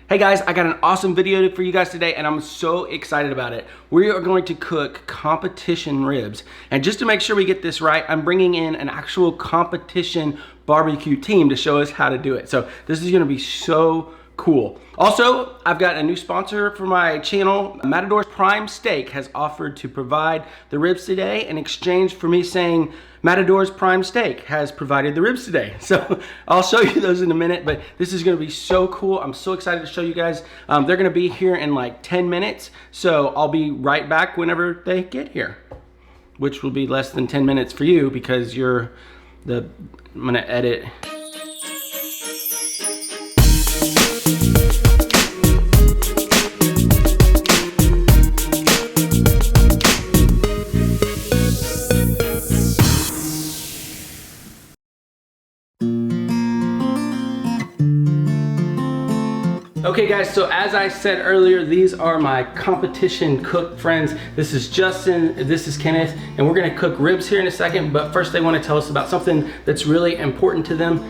Hey guys, I got an awesome video for you guys today and I'm so excited about it. We are going to cook competition ribs. And just to make sure we get this right, I'm bringing in an actual competition barbecue team to show us how to do it. So this is gonna be so cool. Also, I've got a new sponsor for my channel. Matador Prime Steak has offered to provide the ribs today in exchange for me saying Matador's Prime Steak has provided the ribs today. So I'll show you those in a minute, but this is gonna be so cool. I'm so excited to show you guys. They're gonna be here in like 10 minutes. So I'll be right back whenever they get here, which will be less than 10 minutes for you because I'm gonna edit. Okay guys, so as I said earlier, these are my competition cook friends. This is Justin, this is Kenneth, and we're gonna cook ribs here in a second, but first they wanna tell us about something that's really important to them.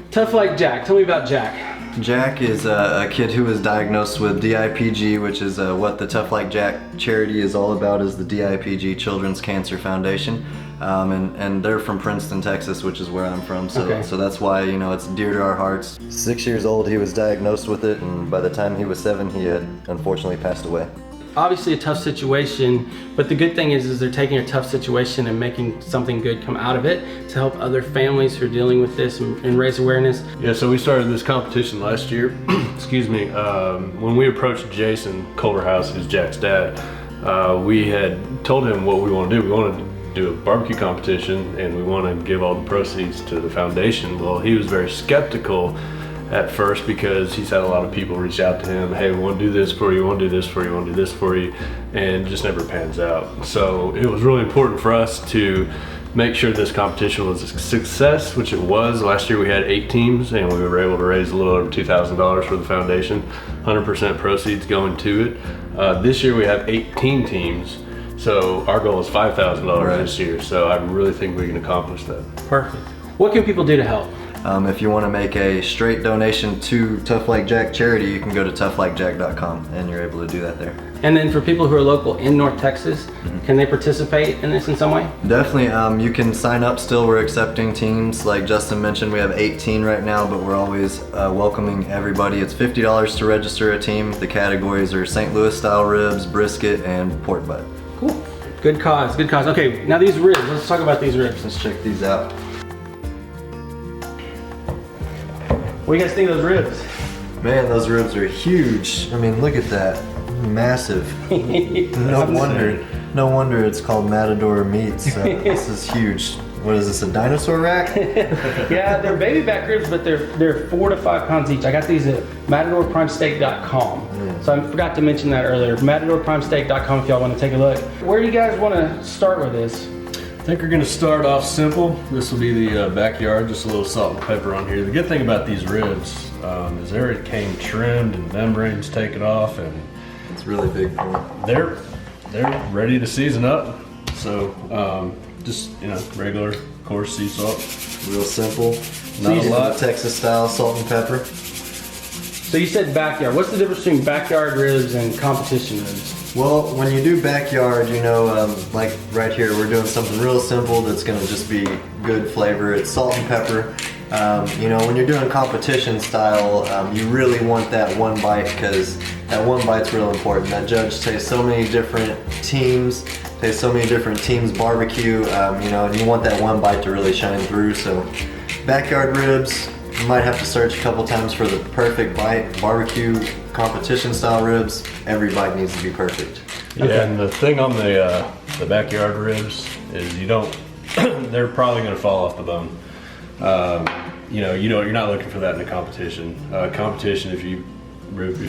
Tough Like Jack, tell me about Jack. Jack is a kid who was diagnosed with DIPG, which is what the Tough Like Jack charity is all about, is the DIPG Children's Cancer Foundation. And they're from Princeton, Texas, which is where I'm from, so that's why, you know, it's dear to our hearts. 6 years old, he was diagnosed with it, and by the time he was 7, he had unfortunately passed away. Obviously a tough situation, but the good thing is they're taking a tough situation and making something good come out of it to help other families who are dealing with this and raise awareness. Yeah, so we started this competition last year, excuse me, when we approached Jason Culverhouse, who's Jack's dad, we had told him what we want to do. We wanted to do a barbecue competition and we want to give all the proceeds to the foundation. Well, he was very skeptical at first because he's had a lot of people reach out to him, hey, we want to do this for you, we want to do this for you, we want to do this for you, and it just never pans out. So it was really important for us to make sure this competition was a success, which it was. Last year we had 8 teams and we were able to raise a little over $2,000 for the foundation, 100% proceeds going to it. This year we have 18 teams, so our goal is $5,000 this year, so I really think we can accomplish that. Perfect. What can people do to help? If you want to make a straight donation to Tough Like Jack charity, you can go to toughlikejack.com and you're able to do that there. And then for people who are local in North Texas, can they participate in this in some way? Definitely, you can sign up still. We're accepting teams. Like Justin mentioned, we have 18 right now, but we're always welcoming everybody. It's $50 to register a team. The categories are St. Louis style ribs, brisket, and pork butt. Cool. Good cause, good cause. Okay, now these ribs, let's talk about these ribs. Let's check these out. What do you guys think of those ribs? Man, those ribs are huge. I mean, look at that. Massive. No wonder it's called Matador Meats. This is huge. What is this, a dinosaur rack? Yeah, they're baby back ribs, but they're 4 to 5 pounds each. I got these at matadorprimesteak.com. So I forgot to mention that earlier. Matadorprimesteak.com if y'all want to take a look. Where do you guys want to start with this? I think we're going to start off simple. This will be the backyard, just a little salt and pepper on here. The good thing about these ribs is they already came trimmed and membranes taken off, and it's really big for me. They're ready to season up. So just, you know, regular coarse sea salt. Real simple. Not a lot. Texas style salt and pepper. So you said backyard. What's the difference between backyard ribs and competition ribs? Well, when you do backyard, you know, like right here, we're doing something real simple that's gonna just be good flavor. It's salt and pepper. You know, when you're doing competition style, you really want that one bite because that one bite's real important. That judge tastes so many different teams, barbecue, you know, and you want that one bite to really shine through. So backyard ribs, you might have to search a couple times for the perfect bite. Barbecue competition style ribs, every bite needs to be perfect. Yeah, okay. And the thing on the backyard ribs is you don't, they're probably gonna fall off the bone. You know, you're not looking for that in a competition. Competition, if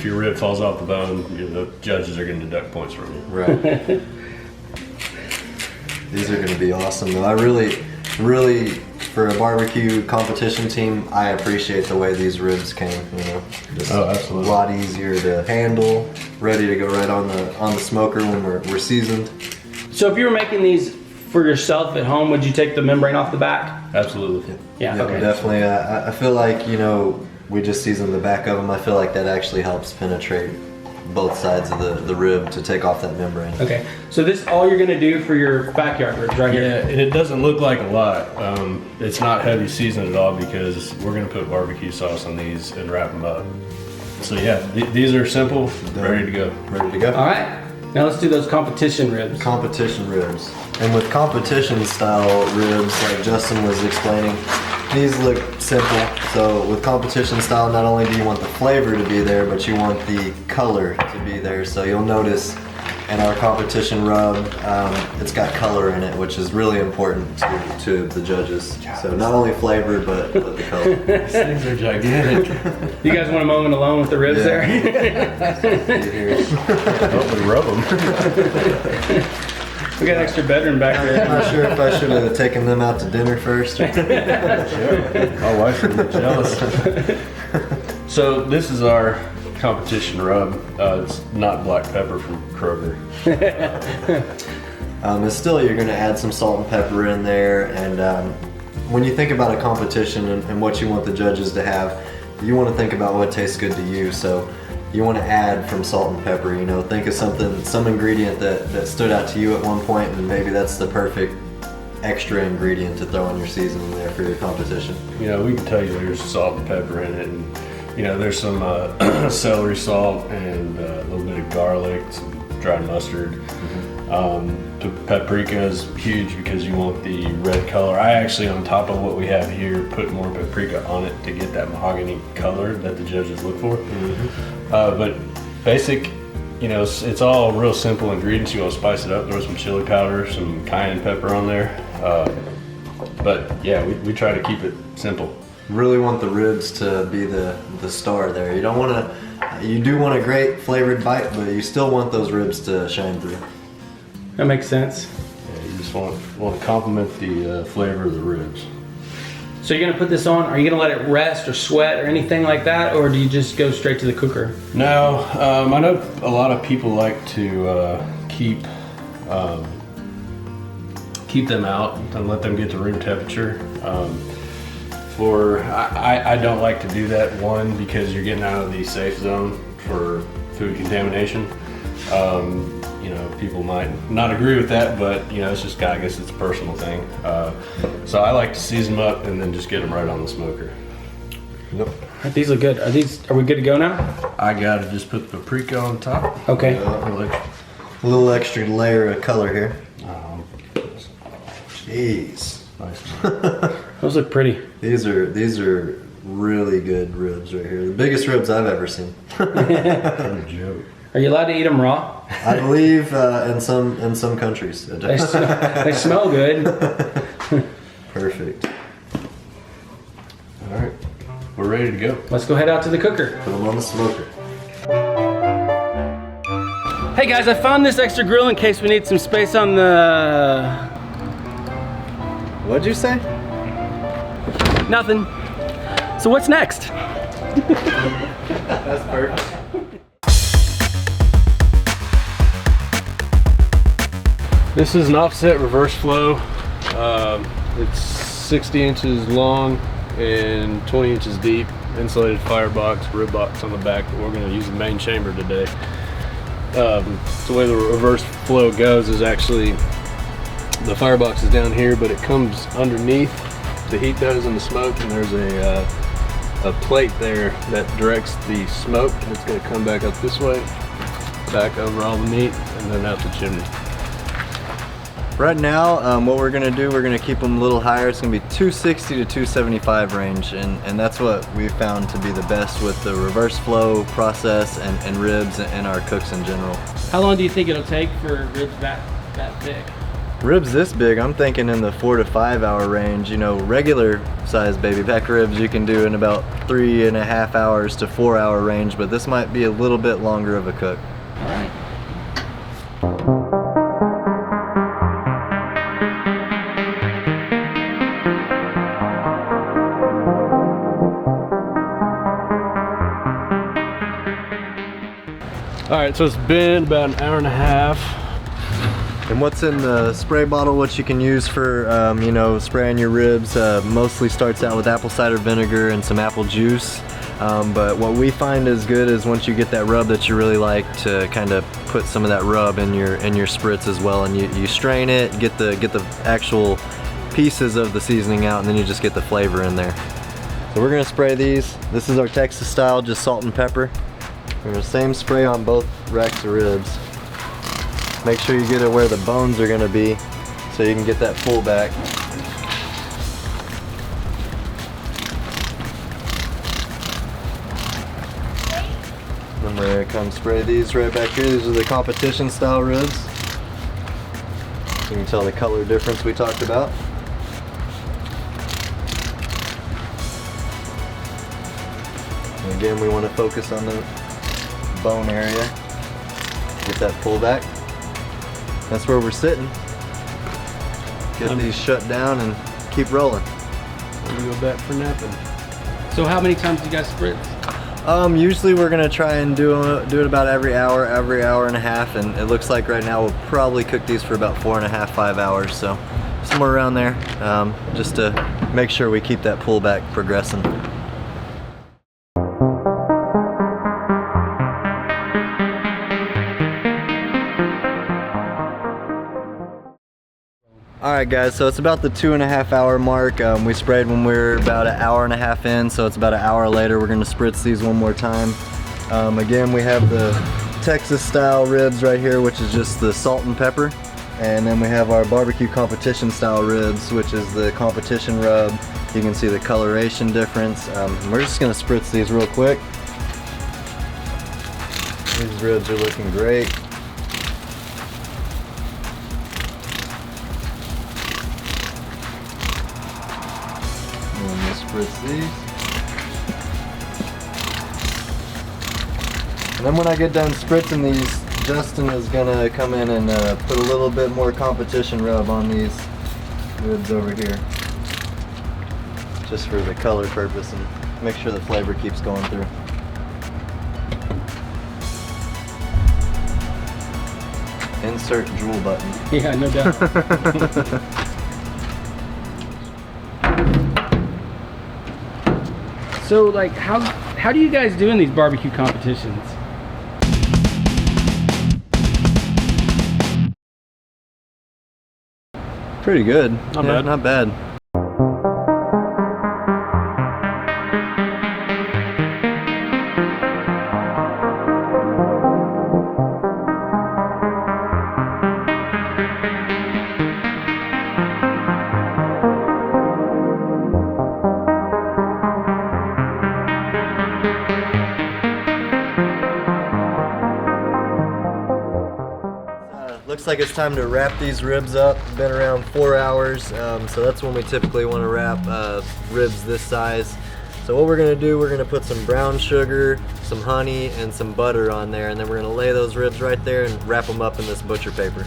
your rib falls off the bone, the judges are gonna deduct points from you. Right. These are gonna be awesome though. I really, for a barbecue competition team, I appreciate the way these ribs came, you know. Just absolutely. A lot easier to handle, ready to go right on the smoker when we're seasoned. So if you were making these for yourself at home, would you take the membrane off the back? Absolutely. Yeah, okay. Definitely. I feel like, you know, we just season the back of them. I feel like that actually helps penetrate both sides of the rib to take off that membrane. Okay, so this is all you're gonna do for your backyard ribs right here? Yeah, and it doesn't look like a lot. It's not heavy seasoned at all because we're gonna put barbecue sauce on these and wrap them up. So yeah, these are simple, ready to go. Ready to go. All right, now let's do those competition ribs. Competition ribs. And with competition style ribs, like Justin was explaining, these look simple. So with competition style, not only do you want the flavor to be there, but you want the color to be there. So you'll notice in our competition rub, it's got color in it, which is really important to the judges. So not only flavor, but the color. These things are gigantic. You guys want a moment alone with the ribs there? Help me rub them. We got an extra bedroom back I'm there. not sure if I should have taken them out to dinner first. My wife would be jealous. So this is our competition rub. It's not black pepper from Kroger. And still, you're going to add some salt and pepper in there. And when you think about a competition and what you want the judges to have, you want to think about what tastes good to you. So you want to add from salt and pepper. You know, think of some ingredient that stood out to you at one point, and maybe that's the perfect extra ingredient to throw in your seasoning there for your competition. You know, we can tell you there's salt and pepper in it, and you know, there's some celery salt and a little bit of garlic, some dried mustard. The paprika is huge because you want the red color. I actually, on top of what we have here, put more paprika on it to get that mahogany color that the judges look for. But basic, you know, it's all real simple ingredients. You want to spice it up, throw some chili powder, some cayenne pepper on there. But yeah, we try to keep it simple. Really want the ribs to be the star there. You don't want to, you do want a great flavored bite, but you still want those ribs to shine through. That makes sense. Yeah, you just want to complement the flavor of the ribs. So you're gonna put this on, are you gonna let it rest or sweat or anything like that, or do you just go straight to the cooker? No, I know a lot of people like to keep them out and let them get to room temperature. I don't like to do that, one, because you're getting out of the safe zone for food contamination. You know, people might not agree with that, but you know, it's just, I guess it's a personal thing. So I like to season them up and then just get them right on the smoker. Yep. These look good. Are we good to go now? I gotta just put the paprika on top. Okay. A little extra layer of color here. Jeez. Nice. Those look pretty. These are really good ribs right here. The biggest ribs I've ever seen. No joke. Are you allowed to eat them raw? I believe in some countries. They smell good. Perfect. All right, we're ready to go. Let's go head out to the cooker. Put them on the smoker. Hey guys, I found this extra grill in case we need some space on the... What'd you say? Nothing. So what's next? That's perfect. This is an offset reverse flow. It's 60 inches long and 20 inches deep. Insulated firebox, rib box on the back, but we're going to use the main chamber today. So the way the reverse flow goes is actually the firebox is down here, but it comes underneath the heat does in the smoke, and there's a plate there that directs the smoke, and it's going to come back up this way, back over all the meat, and then out the chimney. Right now, what we're gonna do, we're gonna keep them a little higher. It's gonna be 260 to 275 range, and that's what we found to be the best with the reverse flow process and ribs and our cooks in general. How long do you think it'll take for ribs that big? Ribs this big, I'm thinking in the 4 to 5 hour range. You know, regular size baby back ribs you can do in about 3.5 hours to 4 hour range, but this might be a little bit longer of a cook. All right. All right, so it's been about an hour and a half. And what's in the spray bottle, what you can use for, you know, spraying your ribs, mostly starts out with apple cider vinegar and some apple juice. But what we find is good is once you get that rub that you really like, to kind of put some of that rub in your spritz as well, and you strain it, get the actual pieces of the seasoning out, and then you just get the flavor in there. So we're gonna spray these. This is our Texas style, just salt and pepper. We're gonna same spray on both racks of ribs. Make sure you get it where the bones are gonna be so you can get that full back. Then we're gonna come spray these right back here. These are the competition style ribs. You can tell the color difference we talked about. And again, we want to focus on the bone area. Get that pull back. That's where we're sitting. Get these shut down and keep rolling. We go back for napping. So how many times do you guys spritz? Usually we're gonna try and do it about every hour and a half, and it looks like right now we'll probably cook these for about 4.5, 5 hours, so somewhere around there, just to make sure we keep that pullback progressing. Alright guys, so it's about the 2.5 hour mark. We sprayed when we were about 1.5 hours in, so it's about an hour later. We're gonna spritz these one more time. Again, we have the Texas style ribs right here, which is just the salt and pepper. And then we have our barbecue competition style ribs, which is the competition rub. You can see the coloration difference. We're just gonna spritz these real quick. These ribs are looking great. Spritz these. And then when I get done spritzing these, Justin is gonna come in and put a little bit more competition rub on these ribs over here, just for the color purpose and make sure the flavor keeps going through. Insert jewel button. Yeah, no doubt. So like, how do you guys do in these barbecue competitions? Pretty good. Not bad. Not bad. Looks like it's time to wrap these ribs up. Been around 4 hours, so that's when we typically want to wrap ribs this size. So what we're gonna do, we're gonna put some brown sugar, some honey, and some butter on there, and then we're gonna lay those ribs right there and wrap them up in this butcher paper.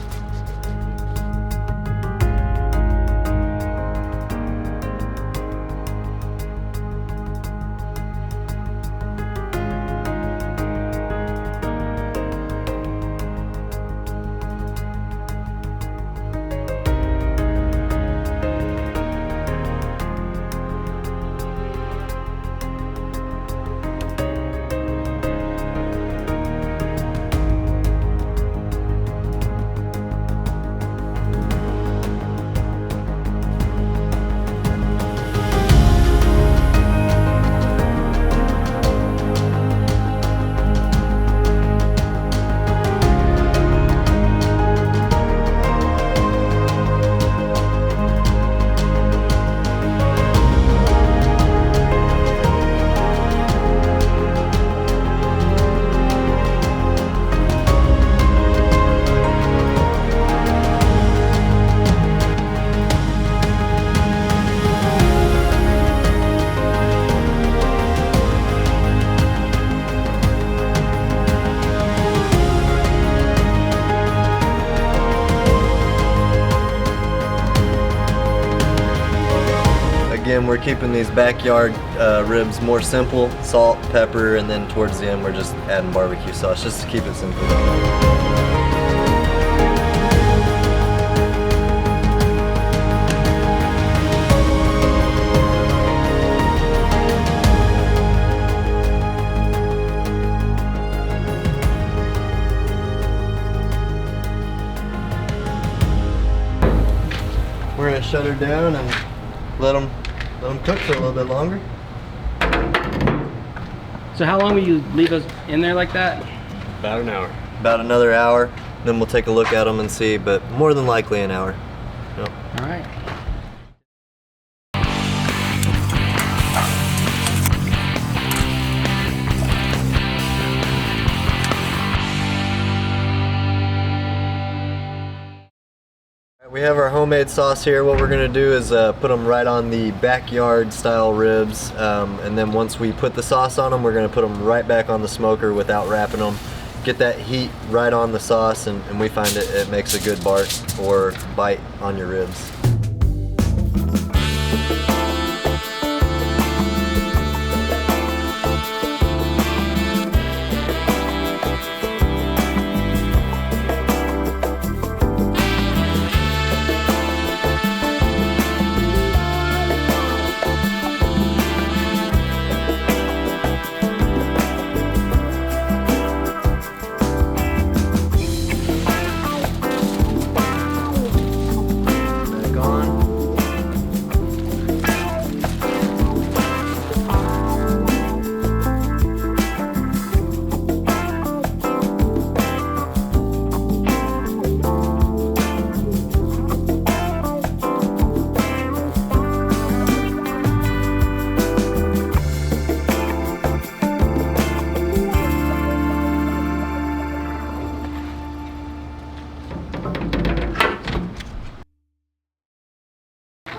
Again, we're keeping these backyard ribs more simple, salt, pepper, and then towards the end we're just adding barbecue sauce just to keep it simple. shut her down and let them cook for a little bit longer. So how long will you leave us in there like that? About an hour. About another hour, then we'll take a look at them and see, but more than likely an hour. Yep. All right. We have our homemade sauce here. What we're gonna do is put them right on the backyard style ribs, and then once we put the sauce on them, we're gonna put them right back on the smoker without wrapping them. Get that heat right on the sauce, and we find it makes a good bark or bite on your ribs.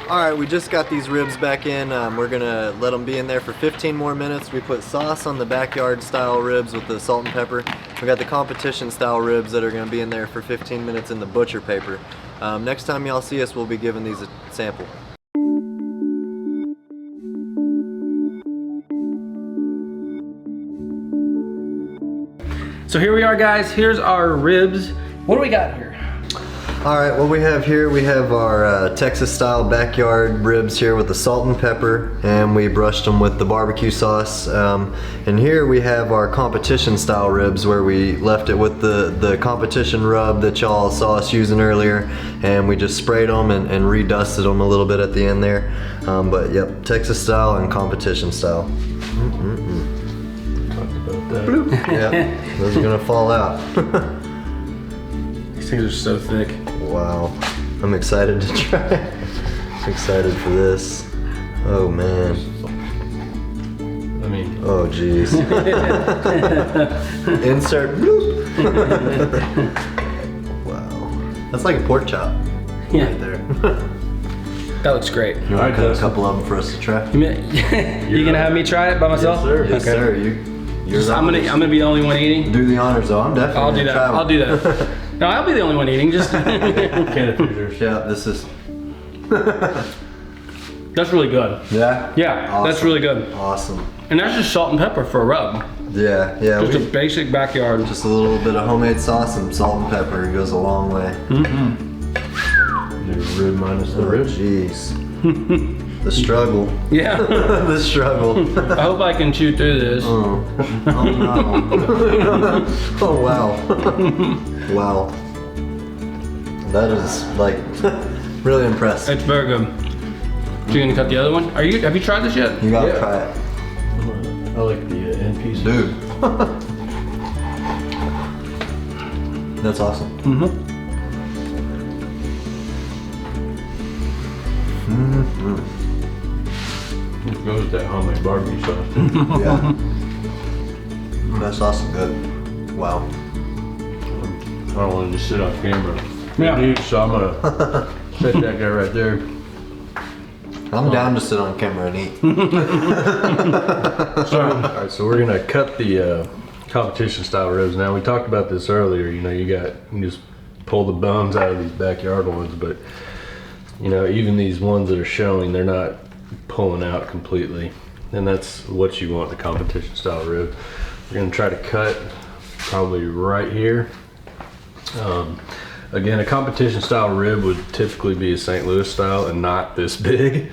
Alright, we just got these ribs back in. We're gonna let them be in there for 15 more minutes. We put sauce on the backyard style ribs with the salt and pepper. We got the competition style ribs that are gonna be in there for 15 minutes in the butcher paper. Next time y'all see us, we'll be giving these a sample. So here we are, guys. Here's our ribs. What do we got here? Alright, what we have here, we have our Texas style backyard ribs here with the salt and pepper, and we brushed them with the barbecue sauce. And here we have our competition style ribs where we left it with the competition rub that y'all saw us using earlier, and we just sprayed them and redusted them a little bit at the end there. But yep, Texas style and competition style. Yep, those are gonna fall out. These things are so thick. Wow, I'm excited to try it. I'm excited for this. Oh man. I mean, oh geez. Insert bloop. Wow, that's like a pork chop. Yeah. Right there. That looks great. You want to cut a couple of them for us to try? You gonna have me try it by myself? Yes, sir. Yes, Okay. sir. I'm gonna be the only one eating. Do the honors though. I'm definitely I'll do that. try them. I'll do that. No, I'll be the only one eating. Just Kenneth and Justin. Yeah, this is. That's really good. Yeah. Yeah, Awesome. that's really good. Awesome. And that's just salt and pepper for a rub. Yeah, yeah. Just a basic backyard. Just a little bit of homemade sauce and salt and pepper goes a long way. The rib minus the rib. Jeez. The struggle. Yeah. The struggle. I hope I can chew through this. Oh no. Oh wow. Wow. That is like really impressive. It's very good. So you gonna cut the other one? Have you tried this yet? You gotta try it. I like the end pieces. Dude. That's awesome. It goes with that homemade barbecue sauce too. Yeah. That sauce is good. Wow. I don't want to just sit off camera. Yeah. So I'm gonna set that guy right there. I'm down to sit on camera and eat. Alright, so we're gonna cut the competition style ribs. Now we talked about this earlier, you know, you just pull the bones out of these backyard ones, but you know, even these ones that are showing, they're not pulling out completely. And that's what you want, the competition style rib. We're gonna try to cut probably right here. Again, a competition style rib would typically be a St. Louis style and not this big.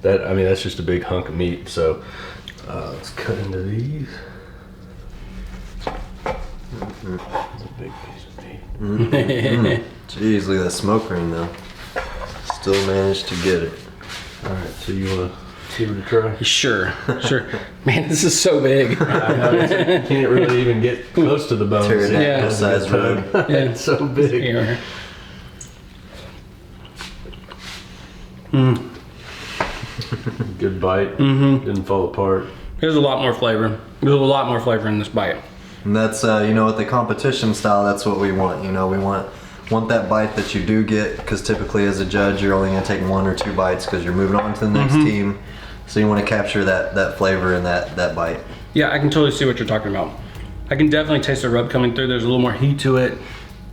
I mean, that's just a big hunk of meat. So let's cut into these. That's a big piece of meat. Jeez, look at that smoke ring though. Still managed to get it. All right, so you want to give it a try? Sure, sure. Man, this is so big. I know, you can't really even get close to the bones. Pterodactyl size rib. Yeah. It's so big. Here. Good bite. Didn't fall apart. There's a lot more flavor. There's a lot more flavor in this bite. And that's, you know, with the competition style, that's what we want. You know, we want that bite that you do get, because typically as a judge, you're only going to take 1 or 2 bites because you're moving on to the next team. So you want to capture that flavor in that bite. Yeah, I can totally see what you're talking about. I can definitely taste the rub coming through. There's a little more heat to it.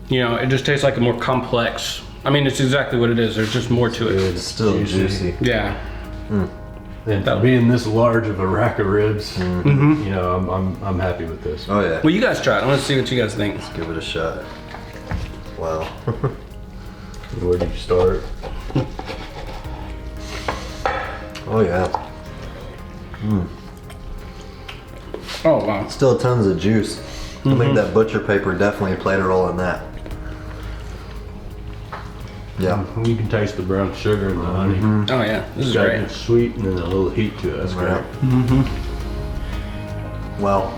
You know, it just tastes like a more complex. I mean, it's exactly what it is. There's just more to it. It's still juicy. Yeah. And being this large of a rack of ribs, you know, I'm happy with this. Oh yeah. Well, you guys try it. I want to see what you guys think. Let's give it a shot. Wow. Where do you start? Oh yeah. Oh, wow. Still tons of juice. I think that butcher paper definitely played a role in that. Yeah. You can taste the brown sugar and the honey. Oh, yeah. This is Got great. a sweet and then a little heat to it. That's great. Well,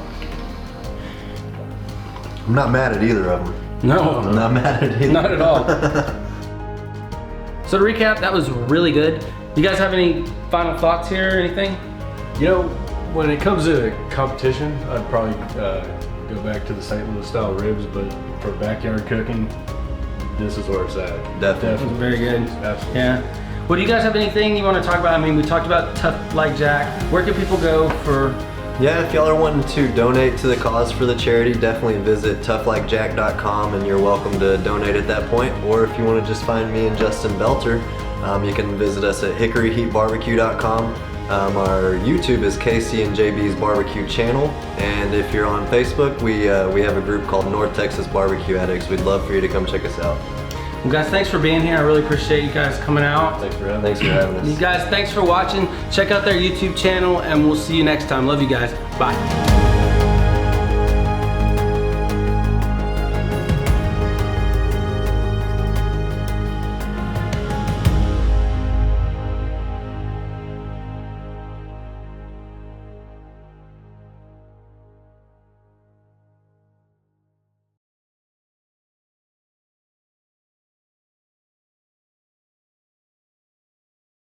I'm not mad at either of them. No, I'm not mad at either. not at all. So to recap, that was really good. You guys have any final thoughts here or anything? You know, when it comes to competition, I'd probably go back to the St. Louis style ribs, but for backyard cooking, this is where it's at. Definitely. Very good. Absolutely. Yeah. Well, do you guys have anything you want to talk about? I mean, we talked about Tough Like Jack. Where can people go for? Yeah, if y'all are wanting to donate to the cause for the charity, definitely visit toughlikejack.com and you're welcome to donate at that point. Or if you want to just find me and Justin Belter, you can visit us at hickoryheatbarbecue.com. Our YouTube is Casey and JB's Barbecue Channel, and if you're on Facebook, we have a group called North Texas Barbecue Addicts. We'd love for you to come check us out. Well, guys, thanks for being here. I really appreciate you guys coming out. Thanks for having Thanks for having us. You guys, thanks for watching. Check out their YouTube channel, and we'll see you next time. Love you guys. Bye.